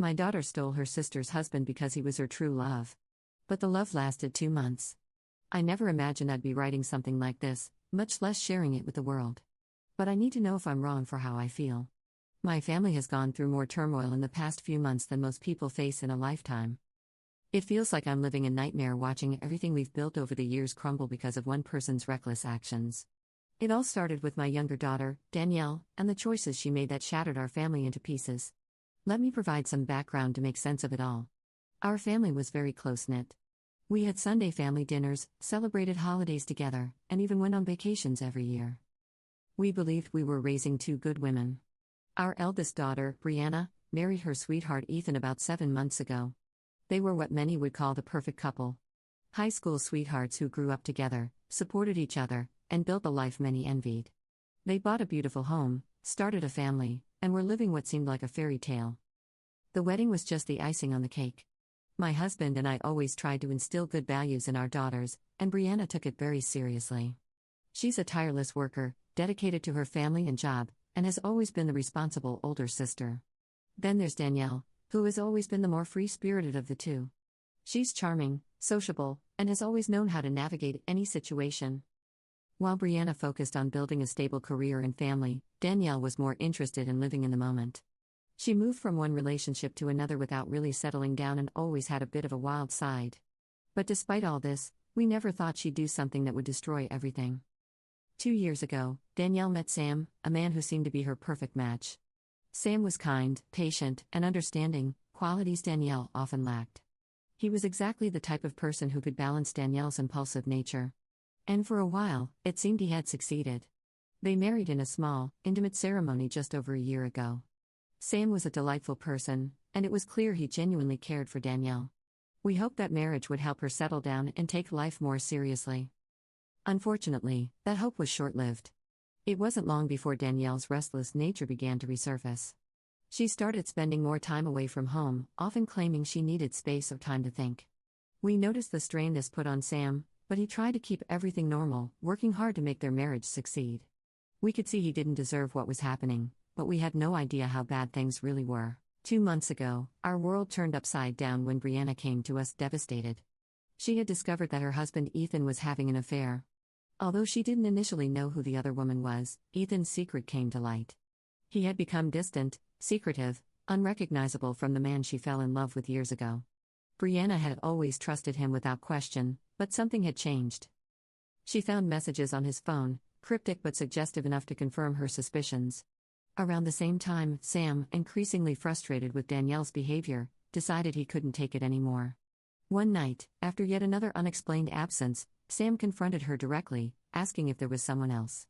My daughter stole her sister's husband because he was her true love. But the love lasted 2 months. I never imagined I'd be writing something like this, much less sharing it with the world. But I need to know if I'm wrong for how I feel. My family has gone through more turmoil in the past few months than most people face in a lifetime. It feels like I'm living a nightmare watching everything we've built over the years crumble because of one person's reckless actions. It all started with my younger daughter, Danielle, and the choices she made that shattered our family into pieces. Let me provide some background to make sense of it all. Our family was very close-knit. We had Sunday family dinners, celebrated holidays together, and even went on vacations every year. We believed we were raising 2 good women. Our eldest daughter, Brianna, married her sweetheart Ethan about 7 months ago. They were what many would call the perfect couple. High school sweethearts who grew up together, supported each other, and built a life many envied. They bought a beautiful home, started a family, and were living what seemed like a fairy tale. The wedding was just the icing on the cake. My husband and I always tried to instill good values in our daughters, and Brianna took it very seriously. She's a tireless worker, dedicated to her family and job, and has always been the responsible older sister. Then there's Danielle, who has always been the more free-spirited of the two. She's charming, sociable, and has always known how to navigate any situation. While Brianna focused on building a stable career and family, Danielle was more interested in living in the moment. She moved from one relationship to another without really settling down and always had a bit of a wild side. But despite all this, we never thought she'd do something that would destroy everything. 2 years ago, Danielle met Sam, a man who seemed to be her perfect match. Sam was kind, patient, and understanding, qualities Danielle often lacked. He was exactly the type of person who could balance Danielle's impulsive nature. And for a while, it seemed he had succeeded. They married in a small, intimate ceremony just over a year ago. Sam was a delightful person, and it was clear he genuinely cared for Danielle. We hoped that marriage would help her settle down and take life more seriously. Unfortunately, that hope was short-lived. It wasn't long before Danielle's restless nature began to resurface. She started spending more time away from home, often claiming she needed space or time to think. We noticed the strain this put on Sam, but he tried to keep everything normal, working hard to make their marriage succeed. We could see he didn't deserve what was happening, but we had no idea how bad things really were. 2 months ago, our world turned upside down when Brianna came to us devastated. She had discovered that her husband Ethan was having an affair. Although she didn't initially know who the other woman was, Ethan's secret came to light. He had become distant, secretive, unrecognizable from the man she fell in love with years ago. Brianna had always trusted him without question, but something had changed. She found messages on his phone, cryptic but suggestive enough to confirm her suspicions. Around the same time, Sam, increasingly frustrated with Danielle's behavior, decided he couldn't take it anymore. One night, after yet another unexplained absence, Sam confronted her directly, asking if there was someone else.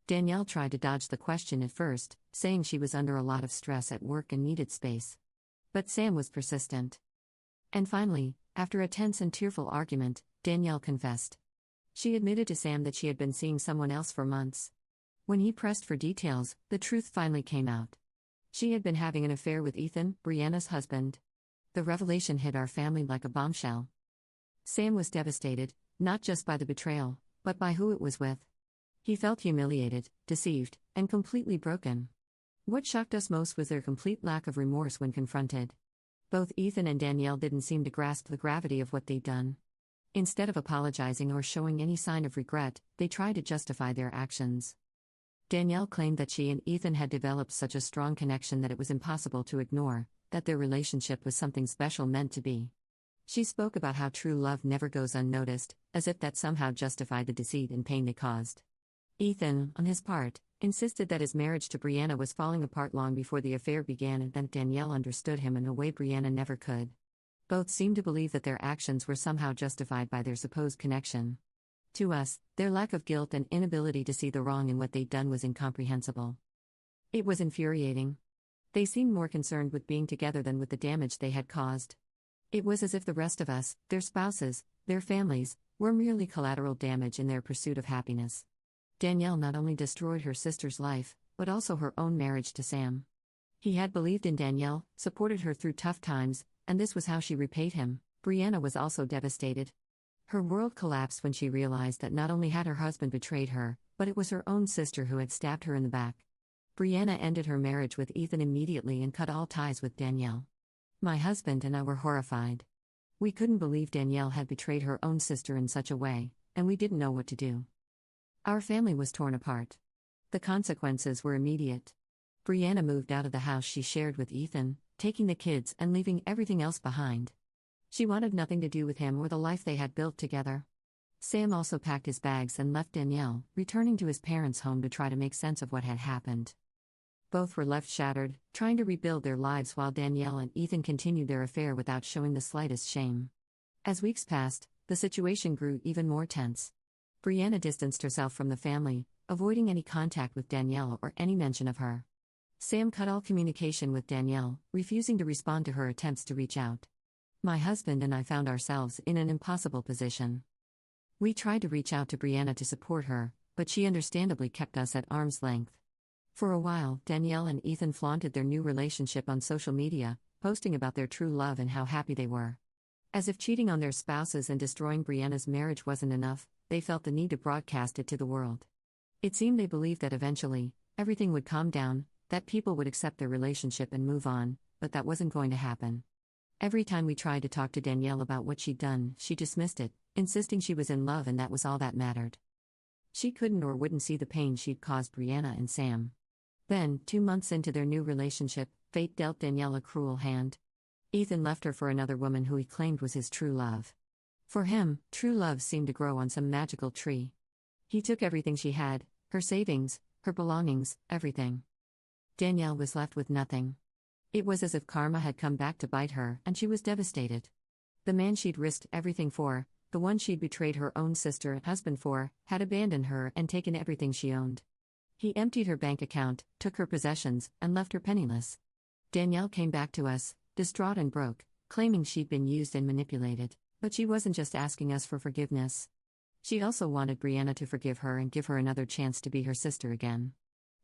Danielle tried to dodge the question at first, saying she was under a lot of stress at work and needed space. But Sam was persistent. And finally, after a tense and tearful argument, Danielle confessed. She admitted to Sam that she had been seeing someone else for months. When he pressed for details, the truth finally came out. She had been having an affair with Ethan, Brianna's husband. The revelation hit our family like a bombshell. Sam was devastated, not just by the betrayal, but by who it was with. He felt humiliated, deceived, and completely broken. What shocked us most was their complete lack of remorse when confronted. Both Ethan and Danielle didn't seem to grasp the gravity of what they'd done. Instead of apologizing or showing any sign of regret, they tried to justify their actions. Danielle claimed that she and Ethan had developed such a strong connection that it was impossible to ignore, that their relationship was something special meant to be. She spoke about how true love never goes unnoticed, as if that somehow justified the deceit and pain they caused. Ethan, on his part, insisted that his marriage to Brianna was falling apart long before the affair began and that Danielle understood him in a way Brianna never could. Both seemed to believe that their actions were somehow justified by their supposed connection. To us, their lack of guilt and inability to see the wrong in what they'd done was incomprehensible. It was infuriating. They seemed more concerned with being together than with the damage they had caused. It was as if the rest of us, their spouses, their families, were merely collateral damage in their pursuit of happiness. Danielle not only destroyed her sister's life, but also her own marriage to Sam. He had believed in Danielle, supported her through tough times, and this was how she repaid him. Brianna was also devastated. Her world collapsed when she realized that not only had her husband betrayed her, but it was her own sister who had stabbed her in the back. Brianna ended her marriage with Ethan immediately and cut all ties with Danielle. My husband and I were horrified. We couldn't believe Danielle had betrayed her own sister in such a way, and we didn't know what to do. Our family was torn apart. The consequences were immediate. Brianna moved out of the house she shared with Ethan, taking the kids and leaving everything else behind. She wanted nothing to do with him or the life they had built together. Sam also packed his bags and left Danielle, returning to his parents' home to try to make sense of what had happened. Both were left shattered, trying to rebuild their lives while Danielle and Ethan continued their affair without showing the slightest shame. As weeks passed, the situation grew even more tense. Brianna distanced herself from the family, avoiding any contact with Danielle or any mention of her. Sam cut all communication with Danielle, refusing to respond to her attempts to reach out. My husband and I found ourselves in an impossible position. We tried to reach out to Brianna to support her, but she understandably kept us at arm's length. For a while, Danielle and Ethan flaunted their new relationship on social media, posting about their true love and how happy they were. As if cheating on their spouses and destroying Brianna's marriage wasn't enough, they felt the need to broadcast it to the world. It seemed they believed that eventually, everything would calm down, that people would accept their relationship and move on, but that wasn't going to happen. Every time we tried to talk to Danielle about what she'd done, she dismissed it, insisting she was in love and that was all that mattered. She couldn't or wouldn't see the pain she'd caused Brianna and Sam. Then, 2 months into their new relationship, fate dealt Danielle a cruel hand. Ethan left her for another woman who he claimed was his true love. For him, true love seemed to grow on some magical tree. He took everything she had, her savings, her belongings, everything. Danielle was left with nothing. It was as if karma had come back to bite her, and she was devastated. The man she'd risked everything for, the one she'd betrayed her own sister and husband for, had abandoned her and taken everything she owned. He emptied her bank account, took her possessions, and left her penniless. Danielle came back to us, distraught and broke, claiming she'd been used and manipulated, but she wasn't just asking us for forgiveness. She also wanted Brianna to forgive her and give her another chance to be her sister again.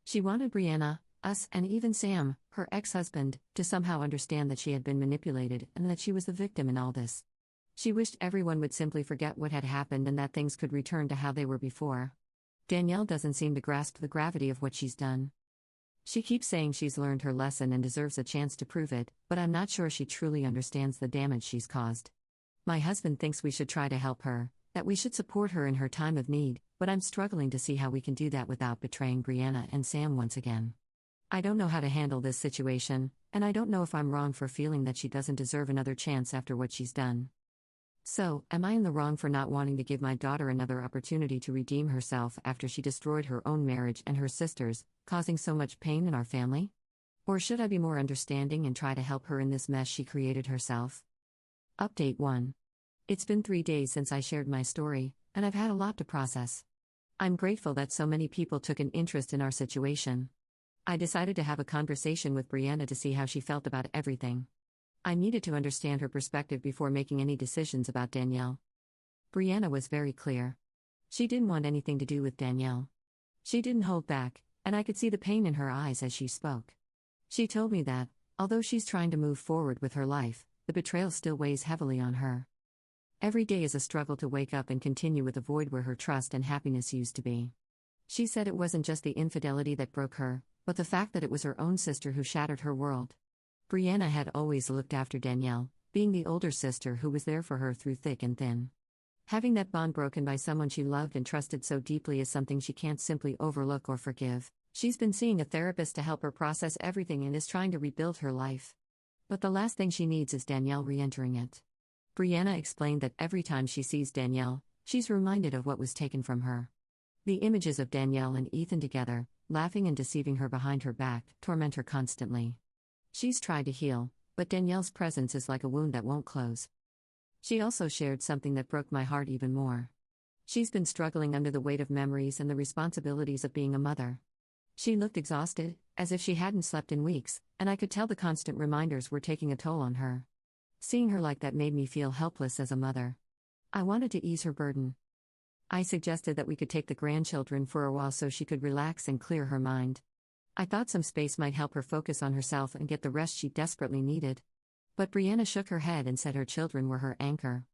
She wanted Brianna, us, and even Sam, her ex-husband, to somehow understand that she had been manipulated and that she was the victim in all this. She wished everyone would simply forget what had happened and that things could return to how they were before. Danielle doesn't seem to grasp the gravity of what she's done. She keeps saying she's learned her lesson and deserves a chance to prove it, but I'm not sure she truly understands the damage she's caused. My husband thinks we should try to help her, that we should support her in her time of need, but I'm struggling to see how we can do that without betraying Brianna and Sam once again. I don't know how to handle this situation, and I don't know if I'm wrong for feeling that she doesn't deserve another chance after what she's done. So, am I in the wrong for not wanting to give my daughter another opportunity to redeem herself after she destroyed her own marriage and her sister's, causing so much pain in our family? Or should I be more understanding and try to help her in this mess she created herself? Update 1. It's been 3 days since I shared my story, and I've had a lot to process. I'm grateful that so many people took an interest in our situation. I decided to have a conversation with Brianna to see how she felt about everything. I needed to understand her perspective before making any decisions about Danielle. Brianna was very clear. She didn't want anything to do with Danielle. She didn't hold back, and I could see the pain in her eyes as she spoke. She told me that, although she's trying to move forward with her life, the betrayal still weighs heavily on her. Every day is a struggle to wake up and continue with a void where her trust and happiness used to be. She said it wasn't just the infidelity that broke her, but the fact that it was her own sister who shattered her world. Brianna had always looked after Danielle, being the older sister who was there for her through thick and thin. Having that bond broken by someone she loved and trusted so deeply is something she can't simply overlook or forgive. She's been seeing a therapist to help her process everything and is trying to rebuild her life. But the last thing she needs is Danielle re-entering it. Brianna explained that every time she sees Danielle, she's reminded of what was taken from her. The images of Danielle and Ethan together, laughing and deceiving her behind her back, torment her constantly. She's tried to heal, but Danielle's presence is like a wound that won't close. She also shared something that broke my heart even more. She's been struggling under the weight of memories and the responsibilities of being a mother. She looked exhausted, as if she hadn't slept in weeks, and I could tell the constant reminders were taking a toll on her. Seeing her like that made me feel helpless as a mother. I wanted to ease her burden. I suggested that we could take the grandchildren for a while so she could relax and clear her mind. I thought some space might help her focus on herself and get the rest she desperately needed. But Brianna shook her head and said her children were her anchor.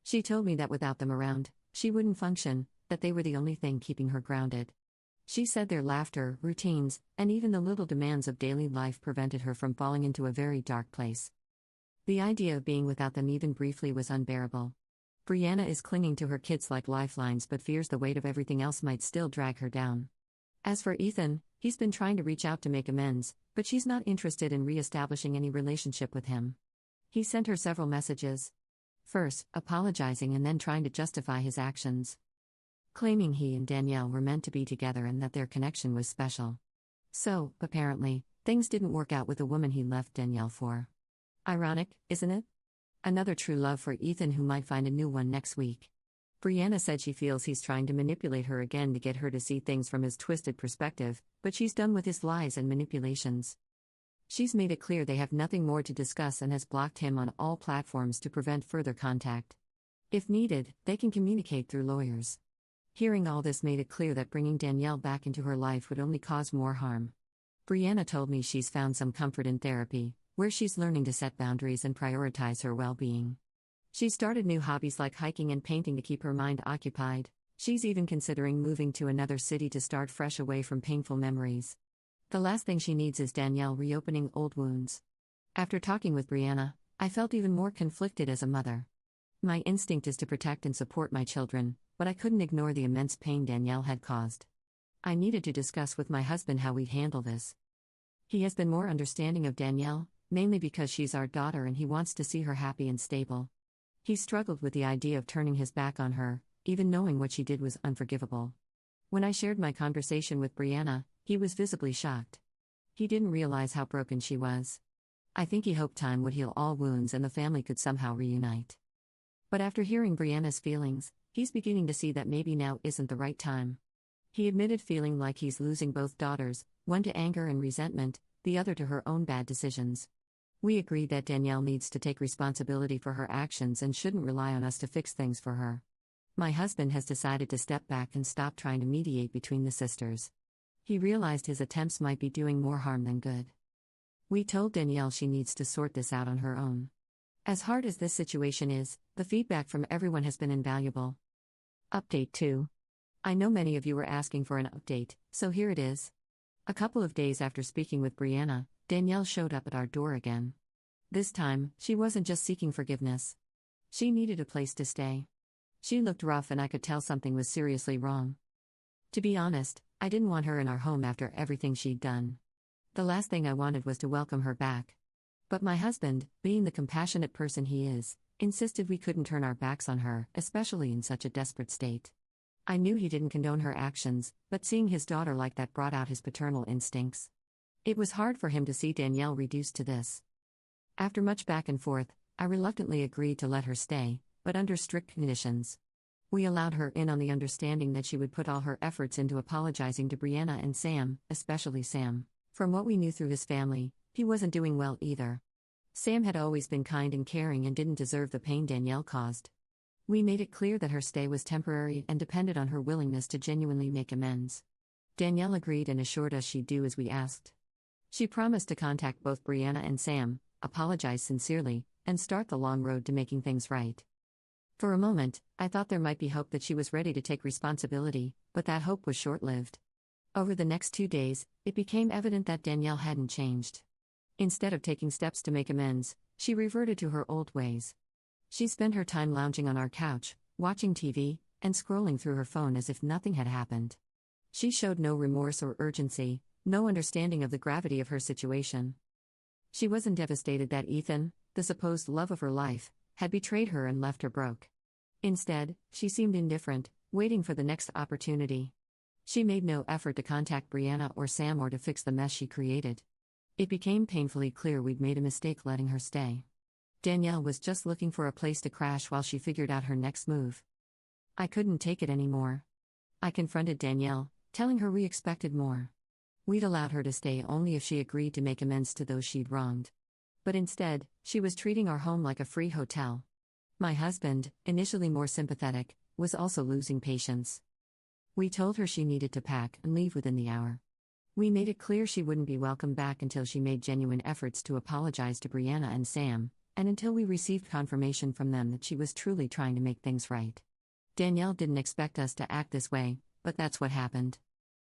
She told me that without them around, she wouldn't function, that they were the only thing keeping her grounded. She said their laughter, routines, and even the little demands of daily life prevented her from falling into a very dark place. The idea of being without them even briefly was unbearable. Brianna is clinging to her kids like lifelines but fears the weight of everything else might still drag her down. As for Ethan, he's been trying to reach out to make amends, but she's not interested in re-establishing any relationship with him. He sent her several messages. First, apologizing and then trying to justify his actions. Claiming he and Danielle were meant to be together and that their connection was special. So, apparently, things didn't work out with the woman he left Danielle for. Ironic, isn't it? Another true love for Ethan who might find a new one next week. Brianna said she feels he's trying to manipulate her again to get her to see things from his twisted perspective, but she's done with his lies and manipulations. She's made it clear they have nothing more to discuss and has blocked him on all platforms to prevent further contact. If needed, they can communicate through lawyers. Hearing all this made it clear that bringing Danielle back into her life would only cause more harm. Brianna told me she's found some comfort in therapy, where she's learning to set boundaries and prioritize her well-being. She started new hobbies like hiking and painting to keep her mind occupied. She's even considering moving to another city to start fresh away from painful memories. The last thing she needs is Danielle reopening old wounds. After talking with Brianna, I felt even more conflicted as a mother. My instinct is to protect and support my children, but I couldn't ignore the immense pain Danielle had caused. I needed to discuss with my husband how we'd handle this. He has been more understanding of Danielle, mainly because she's our daughter and he wants to see her happy and stable. He struggled with the idea of turning his back on her, even knowing what she did was unforgivable. When I shared my conversation with Brianna, he was visibly shocked. He didn't realize how broken she was. I think he hoped time would heal all wounds and the family could somehow reunite. But after hearing Brianna's feelings, he's beginning to see that maybe now isn't the right time. He admitted feeling like he's losing both daughters, one to anger and resentment, the other to her own bad decisions. We agreed that Danielle needs to take responsibility for her actions and shouldn't rely on us to fix things for her. My husband has decided to step back and stop trying to mediate between the sisters. He realized his attempts might be doing more harm than good. We told Danielle she needs to sort this out on her own. As hard as this situation is, the feedback from everyone has been invaluable. Update 2. I know many of you were asking for an update, so here it is. A couple of days after speaking with Brianna, Danielle showed up at our door again. This time, she wasn't just seeking forgiveness. She needed a place to stay. She looked rough and I could tell something was seriously wrong. To be honest, I didn't want her in our home after everything she'd done. The last thing I wanted was to welcome her back. But my husband, being the compassionate person he is, insisted we couldn't turn our backs on her, especially in such a desperate state. I knew he didn't condone her actions, but seeing his daughter like that brought out his paternal instincts. It was hard for him to see Danielle reduced to this. After much back and forth, I reluctantly agreed to let her stay, but under strict conditions. We allowed her in on the understanding that she would put all her efforts into apologizing to Brianna and Sam, especially Sam. From what we knew through his family, he wasn't doing well either. Sam had always been kind and caring and didn't deserve the pain Danielle caused. We made it clear that her stay was temporary and depended on her willingness to genuinely make amends. Danielle agreed and assured us she'd do as we asked. She promised to contact both Brianna and Sam, apologize sincerely, and start the long road to making things right. For a moment, I thought there might be hope that she was ready to take responsibility, but that hope was short-lived. Over the next 2 days, it became evident that Danielle hadn't changed. Instead of taking steps to make amends, she reverted to her old ways. She spent her time lounging on our couch, watching TV, and scrolling through her phone as if nothing had happened. She showed no remorse or urgency, no understanding of the gravity of her situation. She wasn't devastated that Ethan, the supposed love of her life, had betrayed her and left her broke. Instead, she seemed indifferent, waiting for the next opportunity. She made no effort to contact Brianna or Sam or to fix the mess she created. It became painfully clear we'd made a mistake letting her stay. Danielle was just looking for a place to crash while she figured out her next move. I couldn't take it anymore. I confronted Danielle, telling her we expected more. We'd allowed her to stay only if she agreed to make amends to those she'd wronged. But instead, she was treating our home like a free hotel. My husband, initially more sympathetic, was also losing patience. We told her she needed to pack and leave within the hour. We made it clear she wouldn't be welcome back until she made genuine efforts to apologize to Brianna and Sam, and until we received confirmation from them that she was truly trying to make things right. Danielle didn't expect us to act this way, but that's what happened.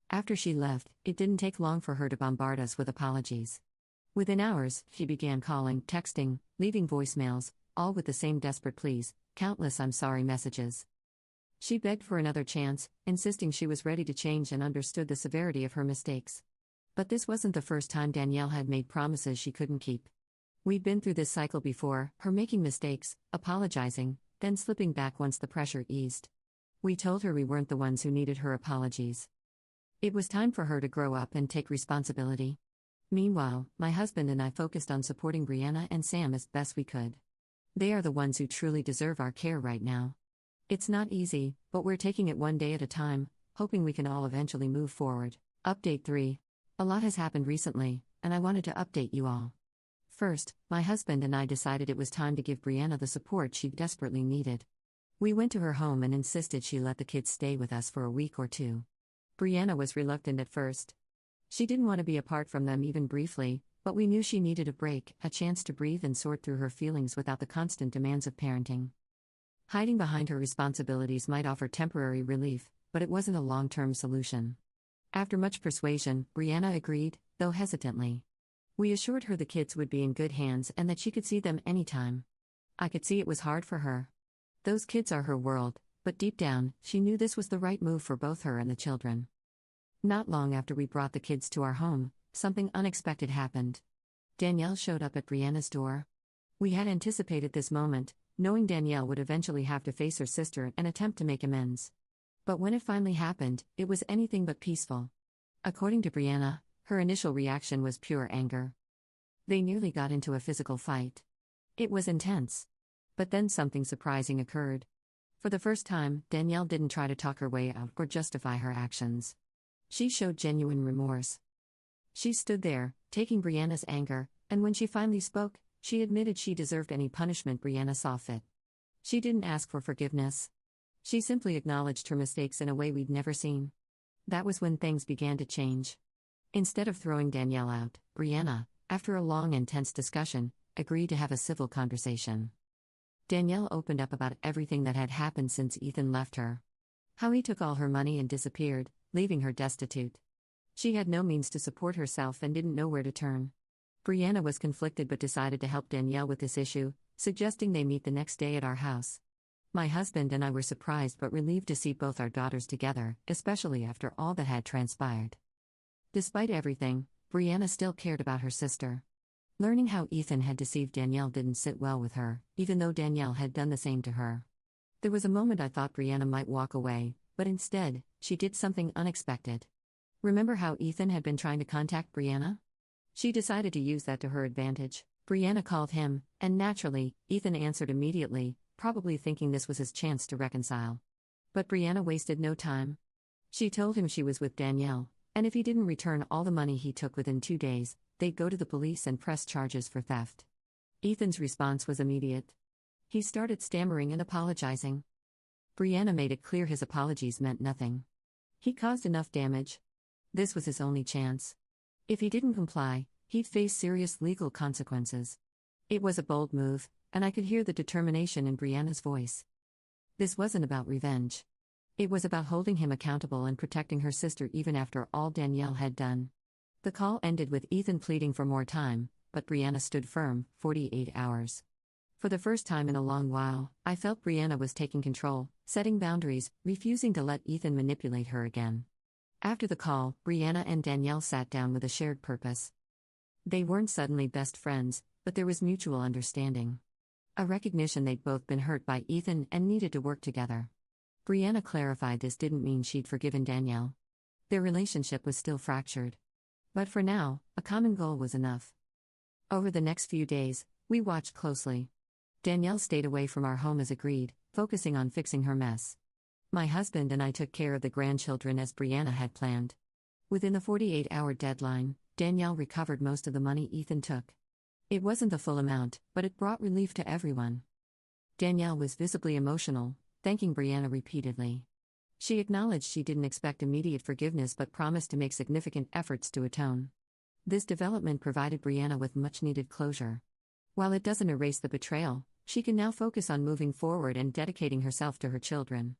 After she left, it didn't take long for her to bombard us with apologies. Within hours, she began calling, texting, leaving voicemails, all with the same desperate pleas, countless "I'm sorry" messages. She begged for another chance, insisting she was ready to change and understood the severity of her mistakes. But this wasn't the first time Danielle had made promises she couldn't keep. We'd been through this cycle before, her making mistakes, apologizing, then slipping back once the pressure eased. We told her we weren't the ones who needed her apologies. It was time for her to grow up and take responsibility. Meanwhile, my husband and I focused on supporting Brianna and Sam as best we could. They are the ones who truly deserve our care right now. It's not easy, but we're taking it one day at a time, hoping we can all eventually move forward. Update 3. A lot has happened recently, and I wanted to update you all. First, my husband and I decided it was time to give Brianna the support she desperately needed. We went to her home and insisted she let the kids stay with us for a week or two. Brianna was reluctant at first. She didn't want to be apart from them even briefly, but we knew she needed a break, a chance to breathe and sort through her feelings without the constant demands of parenting. Hiding behind her responsibilities might offer temporary relief, but it wasn't a long-term solution. After much persuasion, Brianna agreed, though hesitantly. We assured her the kids would be in good hands and that she could see them anytime. I could see it was hard for her. Those kids are her world, but deep down, she knew this was the right move for both her and the children. Not long after we brought the kids to our home, something unexpected happened. Danielle showed up at Brianna's door. We had anticipated this moment, knowing Danielle would eventually have to face her sister and attempt to make amends. But when it finally happened, it was anything but peaceful. According to Brianna, her initial reaction was pure anger. They nearly got into a physical fight. It was intense. But then something surprising occurred. For the first time, Danielle didn't try to talk her way out or justify her actions. She showed genuine remorse. She stood there, taking Brianna's anger, and when she finally spoke, she admitted she deserved any punishment Brianna saw fit. She didn't ask for forgiveness. She simply acknowledged her mistakes in a way we'd never seen. That was when things began to change. Instead of throwing Danielle out, Brianna, after a long and tense discussion, agreed to have a civil conversation. Danielle opened up about everything that had happened since Ethan left her. How he took all her money and disappeared, leaving her destitute. She had no means to support herself and didn't know where to turn. Brianna was conflicted but decided to help Danielle with this issue, suggesting they meet the next day at our house. My husband and I were surprised but relieved to see both our daughters together, especially after all that had transpired. Despite everything, Brianna still cared about her sister. Learning how Ethan had deceived Danielle didn't sit well with her, even though Danielle had done the same to her. There was a moment I thought Brianna might walk away, but instead, she did something unexpected. Remember how Ethan had been trying to contact Brianna? She decided to use that to her advantage. Brianna called him, and naturally, Ethan answered immediately, probably thinking this was his chance to reconcile. But Brianna wasted no time. She told him she was with Danielle, and if he didn't return all the money he took within 2 days, they'd go to the police and press charges for theft. Ethan's response was immediate. He started stammering and apologizing. Brianna made it clear his apologies meant nothing. He caused enough damage. This was his only chance. If he didn't comply, he'd face serious legal consequences. It was a bold move, and I could hear the determination in Brianna's voice. This wasn't about revenge. It was about holding him accountable and protecting her sister even after all Danielle had done. The call ended with Ethan pleading for more time, but Brianna stood firm, 48 hours. For the first time in a long while, I felt Brianna was taking control, setting boundaries, refusing to let Ethan manipulate her again. After the call, Brianna and Danielle sat down with a shared purpose. They weren't suddenly best friends, but there was mutual understanding. A recognition they'd both been hurt by Ethan and needed to work together. Brianna clarified this didn't mean she'd forgiven Danielle. Their relationship was still fractured. But for now, a common goal was enough. Over the next few days, we watched closely. Danielle stayed away from our home as agreed, focusing on fixing her mess. My husband and I took care of the grandchildren as Brianna had planned. Within the 48-hour deadline, Danielle recovered most of the money Ethan took. It wasn't the full amount, but it brought relief to everyone. Danielle was visibly emotional, thanking Brianna repeatedly. She acknowledged she didn't expect immediate forgiveness but promised to make significant efforts to atone. This development provided Brianna with much-needed closure. While it doesn't erase the betrayal, she can now focus on moving forward and dedicating herself to her children.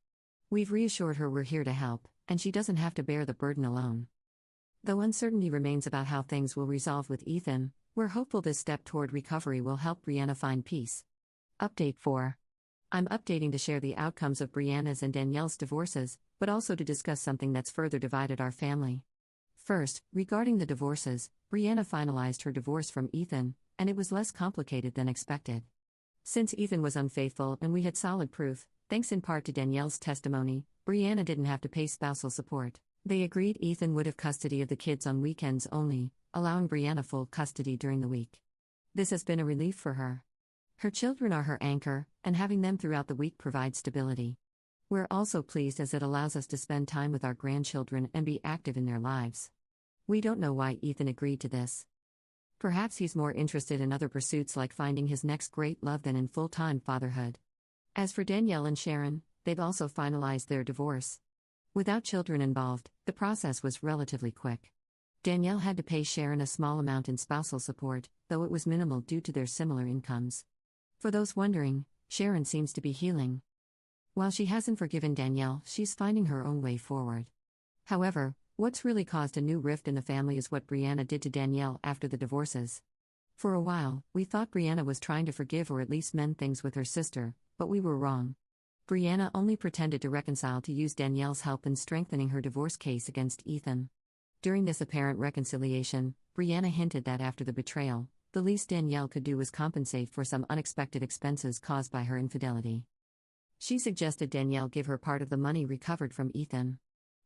We've reassured her we're here to help, and she doesn't have to bear the burden alone. Though uncertainty remains about how things will resolve with Ethan, We're hopeful this step toward recovery will help Brianna find peace. Update 4. I'm updating to share the outcomes of Brianna's and Danielle's divorces, but also to discuss something that's further divided our family. First, regarding the divorces, Brianna finalized her divorce from Ethan, and it was less complicated than expected. Since Ethan was unfaithful and we had solid proof, thanks in part to Danielle's testimony, Brianna didn't have to pay spousal support. They agreed Ethan would have custody of the kids on weekends only, allowing Brianna full custody during the week. This has been a relief for her. Her children are her anchor, and having them throughout the week provides stability. We're also pleased as it allows us to spend time with our grandchildren and be active in their lives. We don't know why Ethan agreed to this. Perhaps he's more interested in other pursuits like finding his next great love than in full-time fatherhood. As for Danielle and Sharon, they've also finalized their divorce. Without children involved, the process was relatively quick. Danielle had to pay Sharon a small amount in spousal support, though it was minimal due to their similar incomes. For those wondering, Sharon seems to be healing. While she hasn't forgiven Danielle, she's finding her own way forward. However, what's really caused a new rift in the family is what Brianna did to Danielle after the divorces. For a while, we thought Brianna was trying to forgive or at least mend things with her sister, but we were wrong. Brianna only pretended to reconcile to use Danielle's help in strengthening her divorce case against Ethan. During this apparent reconciliation, Brianna hinted that after the betrayal, the least Danielle could do was compensate for some unexpected expenses caused by her infidelity. She suggested Danielle give her part of the money recovered from Ethan.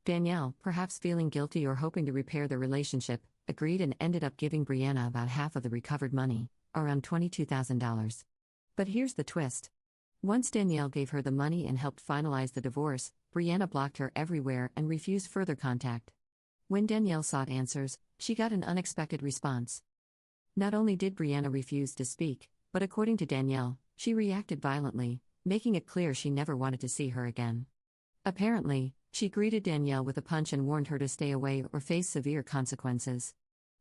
Danielle, perhaps feeling guilty or hoping to repair the relationship, agreed and ended up giving Brianna about half of the recovered money, around $22,000. But here's the twist. Once Danielle gave her the money and helped finalize the divorce, Brianna blocked her everywhere and refused further contact. When Danielle sought answers, she got an unexpected response. Not only did Brianna refuse to speak, but according to Danielle, she reacted violently, making it clear she never wanted to see her again. Apparently, she greeted Danielle with a punch and warned her to stay away or face severe consequences.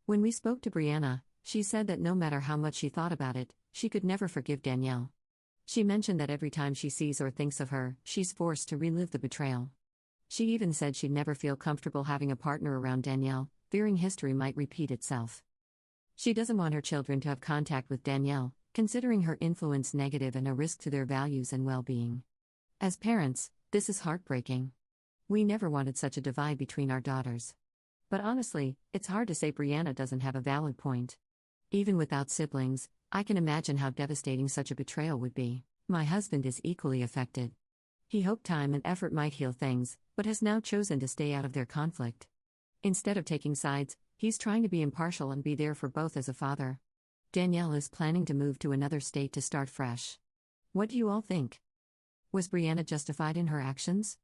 When we spoke to Brianna, she said that no matter how much she thought about it, she could never forgive Danielle. She mentioned that every time she sees or thinks of her, she's forced to relive the betrayal. She even said she'd never feel comfortable having a partner around Danielle, fearing history might repeat itself. She doesn't want her children to have contact with Danielle, considering her influence negative and a risk to their values and well-being. As parents, this is heartbreaking. We never wanted such a divide between our daughters. But honestly, it's hard to say Brianna doesn't have a valid point. Even without siblings, I can imagine how devastating such a betrayal would be. My husband is equally affected. He hoped time and effort might heal things, but has now chosen to stay out of their conflict. Instead of taking sides, he's trying to be impartial and be there for both as a father. Danielle is planning to move to another state to start fresh. What do you all think? Was Brianna justified in her actions?